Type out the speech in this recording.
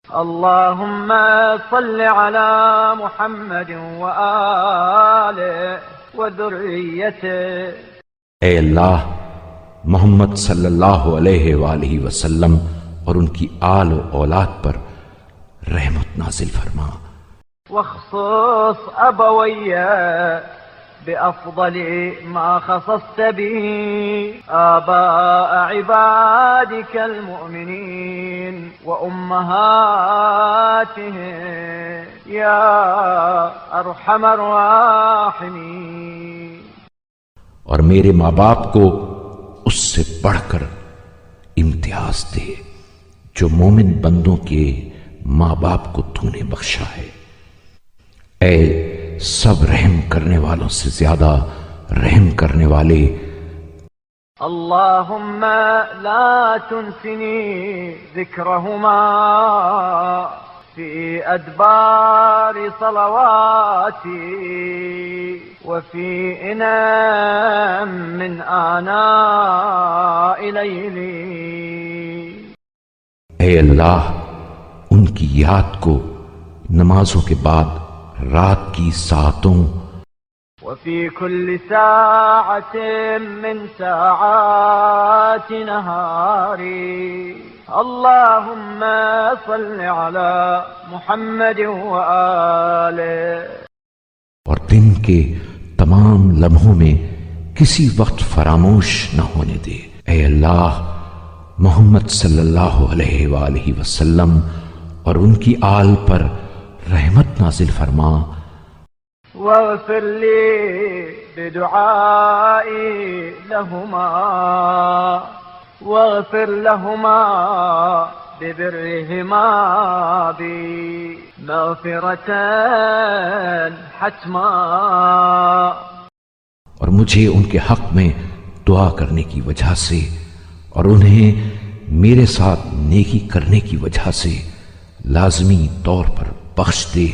اللهم صل على محمد وآله وذريته. اے اللہ محمد صلی اللہ علیہ وآلہ وسلم اور ان کی آل و اولاد پر رحمت نازل فرما. واخصص أبوي بأفضل ما خصصت به آباء عبادك المؤمنين وأمهاتهم يا أرحم الراحمين. اور میرے ماں باپ کو اس سے بڑھ کر امتیاز دے جو مومن بندوں کے ماں باپ کو تو نے بخشا ہے. اے سب رحم کرنے والوں سے زیادہ رحم کرنے والے. اللهم لا تنسني ذكرهما في أدبار صلواتي وفي إنام من آناء ليلي. اے اللہ ان کی یاد کو نمازوں کے بعد رات کی ساعتوں وفي كل ساعة من ساعات نهاري. اللهم صل على محمد وآله. اور دن کے تمام لمحوں میں کسی وقت فراموش نہ ہونے دے. اے اللہ محمد صلی اللہ علیہ وآلہ وسلم اور ان کی آل پر رحمت نازل فرما. واغفر لي بدعائي لهما واغفر لهما ببرهما بي مغفرة حتما. اور مجھے ان کے حق میں دعا کرنے کی وجہ سے اور انہیں میرے ساتھ نیکی کرنے کی وجہ سے لازمی طور پر بخش دے